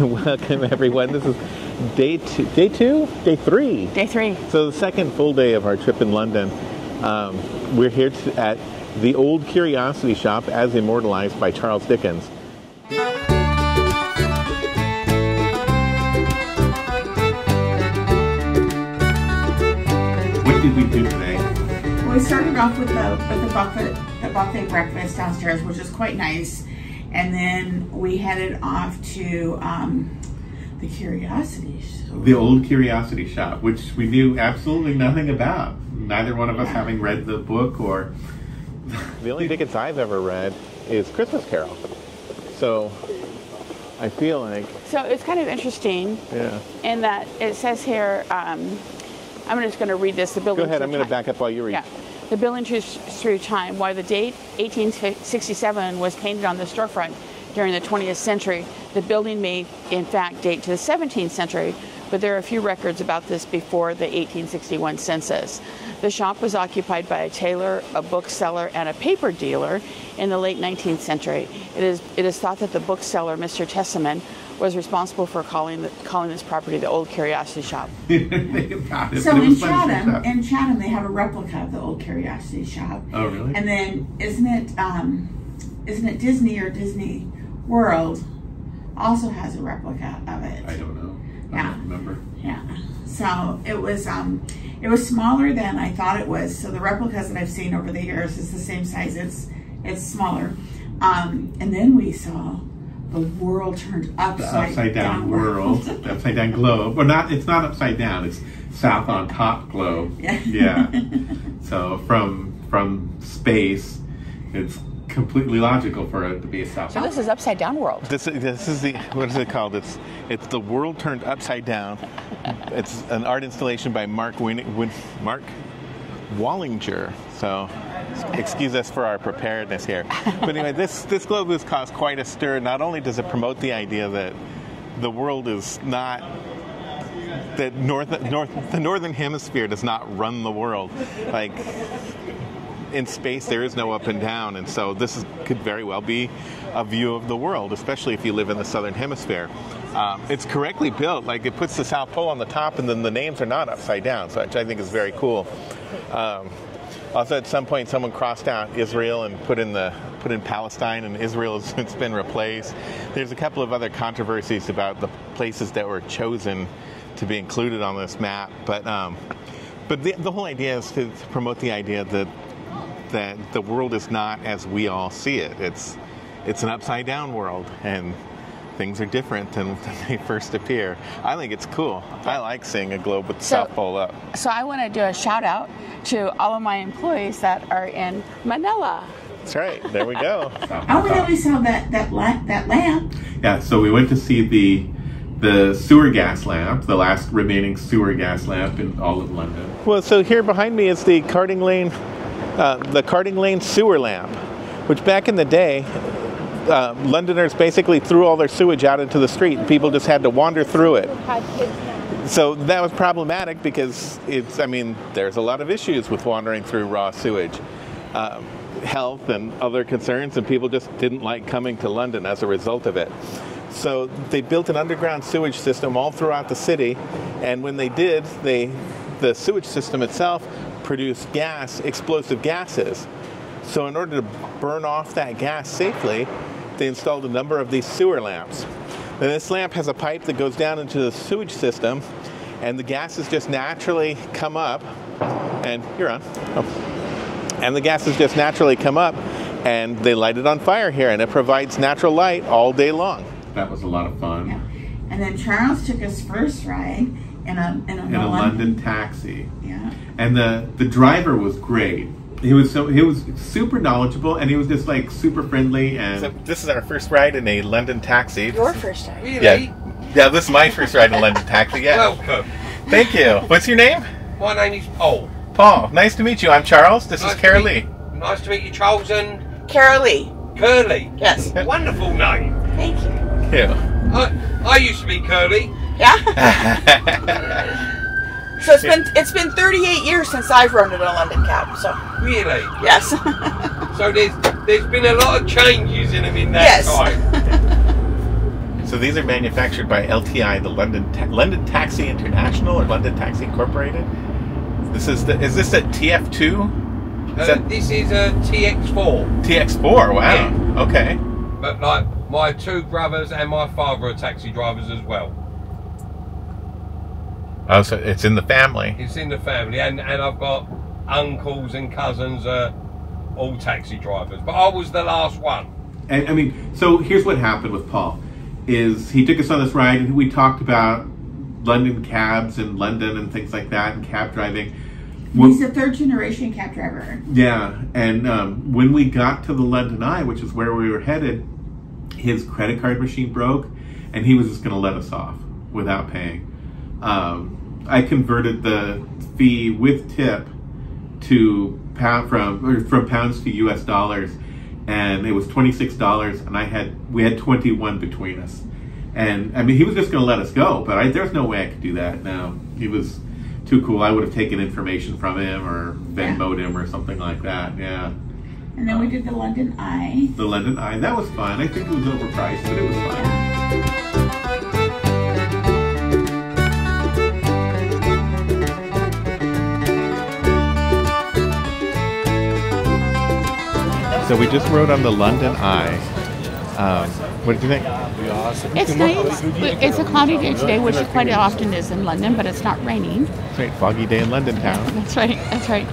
Welcome everyone. This is day three. Day three. So the second full day of our trip in London. We're here at the Old Curiosity Shop as immortalized by Charles Dickens. What did we do today? Well, we started off with the buffet breakfast downstairs, which is quite nice. And then we headed off to the Curiosity Shop. The Old Curiosity Shop, which we knew absolutely nothing about. Neither one of us having read the book or... The only Dickens I've ever read is Christmas Carol. So I feel like... So it's kind of interesting in that it says here, I'm just going to read this. The building. Go ahead, I'm going to back up while you read. Yeah. The building through time, why the date 1867 was painted on the storefront during the 20th century. The building may, in fact, date to the 17th century, but there are a few records about this before the 1861 census. The shop was occupied by a tailor, a bookseller, and a paper dealer in the late 19th century. It is thought that the bookseller, Mr. Tesseman, was responsible for calling this property the Old Curiosity Shop. So in Chatham, they have a replica of the Old Curiosity Shop. Oh, really? And then isn't it Disney or Disney World also has a replica of it? I don't know. I don't remember. Yeah. So it was smaller than I thought it was. So the replicas that I've seen over the years is the same size. It's smaller. And then we saw the world turned upside down world. The upside down globe. Well, it's not upside down. It's south on top globe. Yeah. So from space, it's completely logical for it to be a south. So this is upside down world. This is the, what is it called? It's the world turned upside down. It's an art installation by Mark Wallinger. So excuse us for our preparedness here. But anyway, this globe has caused quite a stir. Not only does it promote the idea that the world is not, that the northern hemisphere does not run the world. Like in space, there is no up and down, and so this could very well be a view of the world, especially if you live in the southern hemisphere. It's correctly built. Like it puts the South Pole on the top, and then the names are not upside down, so which I think is very cool. Also, at some point, someone crossed out Israel and put in Palestine, and Israel has since been replaced. There's a couple of other controversies about the places that were chosen to be included on this map, but the whole idea is to promote the idea that the world is not as we all see it. It's an upside down world, and things are different than they first appear. I think it's cool. I like seeing a globe with the South Pole up. So I want to do a shout out to all of my employees that are in Manila. That's right. There we go. Oh, we always saw that lamp. Yeah. So we went to see the sewer gas lamp, the last remaining sewer gas lamp in all of London. Well, so here behind me is the Carding Lane sewer lamp, which back in the day, Londoners basically threw all their sewage out into the street, and people just had to wander through it. So that was problematic because there's a lot of issues with wandering through raw sewage, health and other concerns, and people just didn't like coming to London as a result of it. So they built an underground sewage system all throughout the city, and when they did, the sewage system itself produced explosive gases. So in order to burn off that gas safely, they installed a number of these sewer lamps. Now, this lamp has a pipe that goes down into the sewage system, and the gases just naturally come up, and you're on. And the gases just naturally come up, and they light it on fire here, and it provides natural light all day long. That was a lot of fun. Yeah. And then Charles took his first ride in a London taxi. Yeah. And the driver was great. He was super knowledgeable, and he was just like super friendly. And so this is our first ride in a London taxi. Your first time? Really? Yeah, this is my first ride in a London taxi. Yeah. Welcome. Thank you. What's your name? My name is Paul. Paul. Nice to meet you. I'm Charles. This is Carol Lee. Nice to meet you, Charles and Carol Lee. Curly. Yes. Wonderful name. Thank you. Yeah. I used to be Curly. Yeah. So it's been 38 years since I've rode in a London cab. So really? Yes. So there's been a lot of changes in them in that time. So these are manufactured by LTI, the London Taxi International or London Taxi Incorporated. Is this a TF2? This is a TX4. TX4, wow. Yeah. Okay. But like my two brothers and my father are taxi drivers as well. Oh, so it's in the family. It's in the family, and I've got uncles and cousins, all taxi drivers. But I was the last one. And, I mean, so here's what happened with Paul. Is he took us on this ride, and we talked about London cabs and London and things like that, and cab driving. He's a third-generation cab driver. Yeah, and when we got to the London Eye, which is where we were headed, his credit card machine broke, and he was just going to let us off without paying. I converted the fee with tip to from pounds to US dollars, and it was $26, and we had 21 between us. And I mean, he was just going to let us go, but there's no way I could do that. No, he was too cool. I would have taken information from him or Venmo'd him or something like that. Yeah. And then we did the London Eye. The London Eye, that was fun. I think it was overpriced, but it was fun. Yeah. So we just rode on the London Eye. What did you think? It's nice. It's a cloudy day today, which it quite often is in London, but it's not raining. That's right, foggy day in London town. That's right. That's right.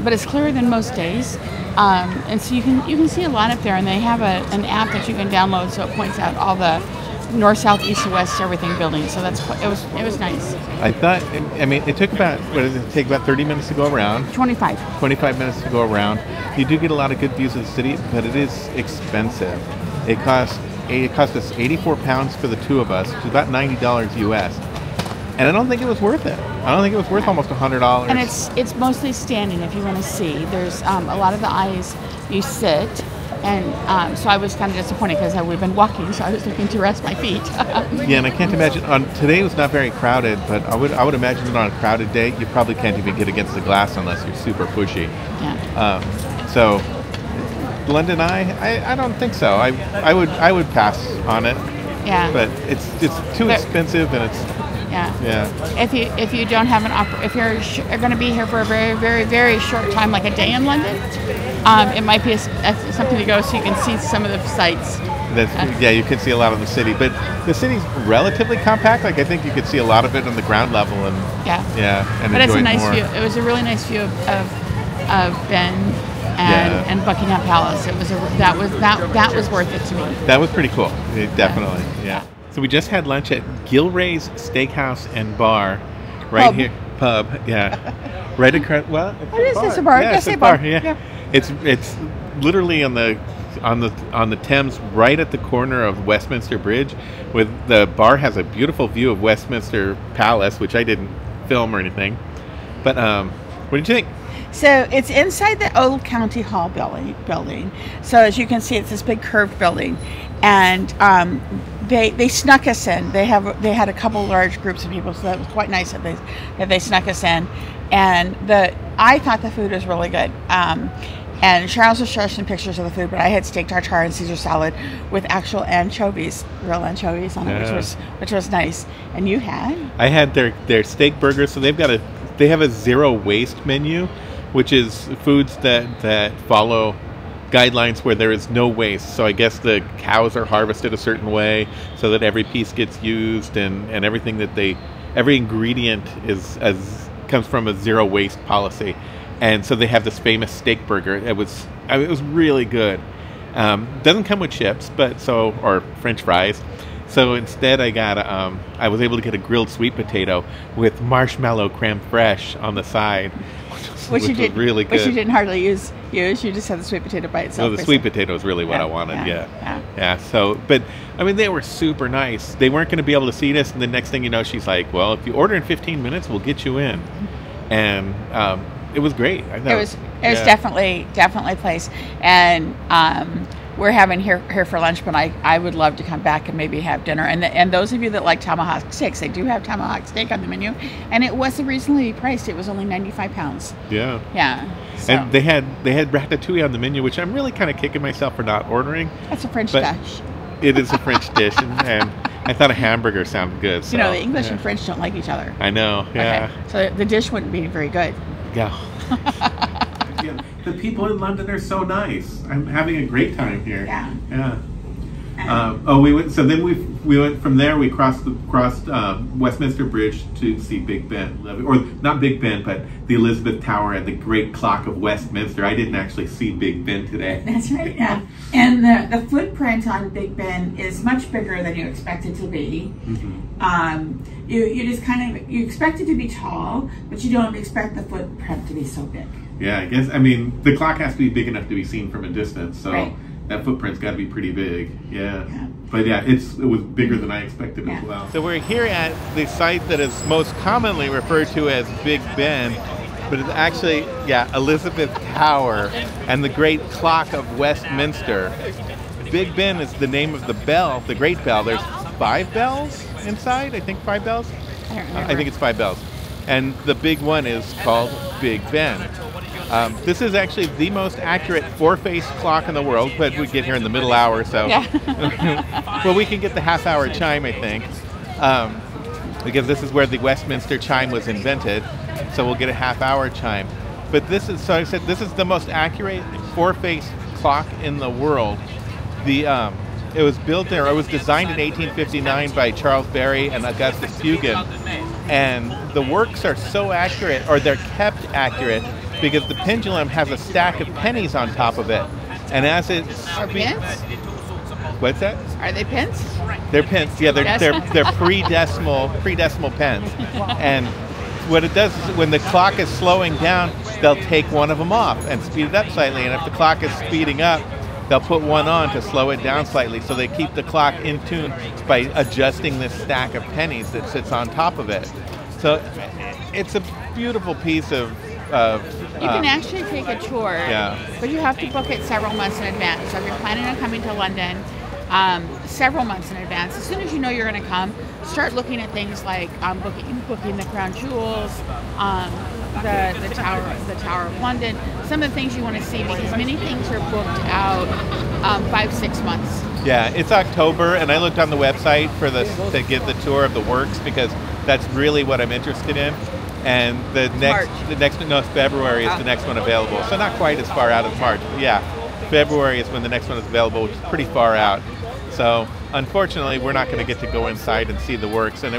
But it's clearer than most days, and so you can see a lot up there. And they have an app that you can download, so it points out all the north, south, east, west, everything buildings. So it was nice. I thought. I mean, it took about take about 30 minutes to go around. 25 minutes to go around. You do get a lot of good views of the city, but it is expensive. It cost us 84 pounds for the two of us, which is about $90 US. And I don't think it was worth it. I don't think it was worth almost $100. And it's mostly standing if you want to see. There's a lot of the eyes you sit, and so I was kind of disappointed because we've been walking, so I was looking to rest my feet. Yeah, and I can't imagine today was not very crowded, but I would imagine that on a crowded day you probably can't even get against the glass unless you're super pushy. Yeah. So London Eye, I don't think so. I would pass on it. Yeah. But it's too expensive, and it's. Yeah. If you don't have if you're going to be here for a very, very, very short time, like a day in London, it might be something to go so you can see some of the sights. You can see a lot of the city, but the city's relatively compact. Like I think you could see a lot of it on the ground level, and and but it's a nice more. view. It was a really nice view of Ben and Buckingham Palace. It was that was worth it to me. That was pretty cool. Definitely, yeah. So we just had lunch at Gilray's Steakhouse and Bar, right here. Pub, yeah. Right across. Well, it's a bar. Yeah, it's a bar. Yeah. It's literally on the Thames, right at the corner of Westminster Bridge. With the bar has a beautiful view of Westminster Palace, which I didn't film or anything. But what did you think? So it's inside the old County Hall building. So as you can see, it's this big curved building, and they snuck us in. They had a couple large groups of people, so that was quite nice that they snuck us in. And I thought the food was really good. And Charles will show some pictures of the food, but I had steak tartare and Caesar salad with actual anchovies, real anchovies on it, which was nice. And you had? I had their steak burgers. So they have a zero waste menu, which is foods that follow guidelines where there is no waste. So I guess the cows are harvested a certain way so that every piece gets used, and everything every ingredient comes from a zero waste policy. And so they have this famous steak burger. It was really good. Doesn't come with chips, or French fries. So instead, I was able to get a grilled sweet potato with marshmallow creme fraiche on the side, which was really good. Which you didn't hardly use. You just had the sweet potato by itself. So the sweet potato is really what I wanted. Yeah. So, but I mean, they were super nice. They weren't going to be able to seat us, and the next thing you know, she's like, "Well, if you order in 15 minutes, we'll get you in," and it was great. It was definitely a place, and we're having here for lunch, but I would love to come back and maybe have dinner. And those of you that like tomahawk steaks, they do have tomahawk steak on the menu, and it was reasonably priced. It was only 95 pounds. Yeah. Yeah. So. And they had ratatouille on the menu, which I'm really kind of kicking myself for not ordering. That's a French dish. It is a French dish, and I thought a hamburger sounded good. So, You know, the English and French don't like each other. I know, yeah. Okay. So the dish wouldn't be very good. Yeah. Yeah. The people in London are so nice. I'm having a great time here. Yeah. Yeah. We went. So then we went from there. We crossed Westminster Bridge to see Big Ben, or not Big Ben, but the Elizabeth Tower and the Great Clock of Westminster. I didn't actually see Big Ben today. That's right. Yeah. And the footprint on Big Ben is much bigger than you expect it to be. Mm-hmm. You just kind of you expect it to be tall, but you don't expect the footprint to be so big. Yeah, I guess. I mean, the clock has to be big enough to be seen from a distance. So. Right. That footprint's got to be pretty big, yeah. But yeah, it was bigger than I expected as well. So we're here at the site that is most commonly referred to as Big Ben, but it's actually, Elizabeth Tower and the Great Clock of Westminster. Big Ben is the name of the bell, the Great Bell. There's 5 bells inside, I think 5 bells? I think it's 5 bells. And the big one is called Big Ben. This is actually the most accurate 4-face clock in the world, but we get here in the middle hour, so well, we can get the half-hour chime, I think, because this is where the Westminster chime was invented, so we'll get a half-hour chime. But this is, so I said, this is the most accurate 4-face clock in the world. It was built there. It was designed in 1859 by Charles Barry and Augustus Pugin, and the works are so accurate, or they're kept accurate, because the pendulum has a stack of pennies on top of it, and as it Are pence? What's that? Are they pence? They're pence. Yeah, they're pre-decimal pence. And what it does is when the clock is slowing down, they'll take one of them off and speed it up slightly. And if the clock is speeding up, they'll put one on to slow it down slightly. So they keep the clock in tune by adjusting this stack of pennies that sits on top of it. So it's a beautiful piece of you can actually take a tour, but you have to book it several months in advance. So if you're planning on coming to London, several months in advance, as soon as you know you're going to come, start looking at things like booking the Crown Jewels, the Tower of London, some of the things you want to see, because many things are booked out 5-6 months. Yeah, it's October, and I looked on the website to get the tour of the works, because that's really what I'm interested in. And February is the next one available. So not quite as far out as March, but February is when the next one is available, which is pretty far out. So unfortunately, we're not going to get to go inside and see the works. And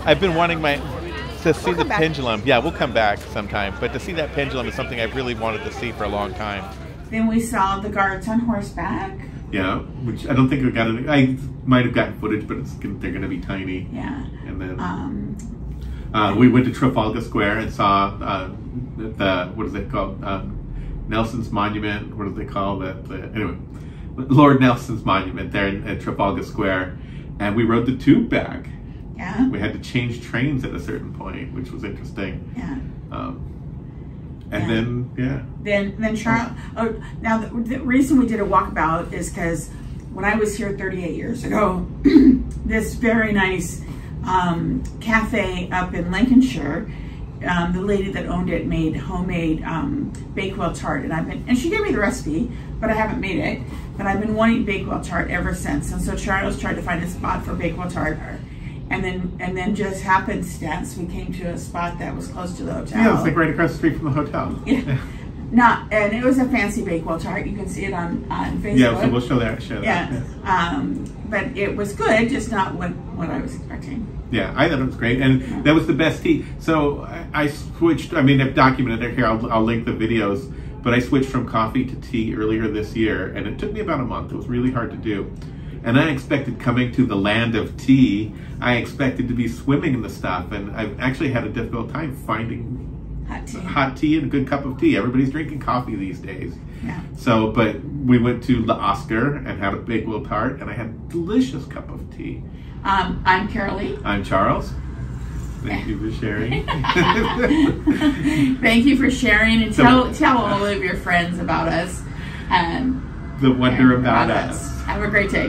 I've been wanting to see the pendulum. Yeah, we'll come back sometime. But to see that pendulum is something I've really wanted to see for a long time. Then we saw the guards on horseback. Yeah, which I don't think we got any. I might have gotten footage, but they're going to be tiny. Yeah. And then we went to Trafalgar Square and saw what is it called? Nelson's Monument. What do they call that? Anyway, Lord Nelson's Monument there at Trafalgar Square, and we rode the tube back. Yeah. We had to change trains at a certain point, which was interesting. Yeah. Then Charles. Now the reason we did a walkabout is because when I was here 38 years ago, this very nice cafe up in Lincolnshire, the lady that owned it made homemade Bakewell tart, and she gave me the recipe, but I haven't made it. But I've been wanting Bakewell tart ever since, and so Charles tried to find a spot for Bakewell tart. And then just happenstance, we came to a spot that was close to the hotel. Yeah, it's like right across the street from the hotel. Yeah. And it was a fancy Bakewell tart. You can see it on Facebook. Yeah, so we'll show that. Yeah. But it was good, just not what I was expecting. Yeah, I thought it was great, and that was the best tea. So I switched. I mean, I've documented it here. I'll link the videos. But I switched from coffee to tea earlier this year, and it took me about a month. It was really hard to do. And I expected, coming to the land of tea, I expected to be swimming in the stuff, and I've actually had a difficult time finding hot tea and a good cup of tea. Everybody's drinking coffee these days. Yeah. So, but we went to La Oscar and had a Bakewell tart, and I had a delicious cup of tea. I'm Carolee. I'm Charles. Thank you for sharing. Thank you for sharing, and tell all of your friends about us and the wonder about us. Have a great day.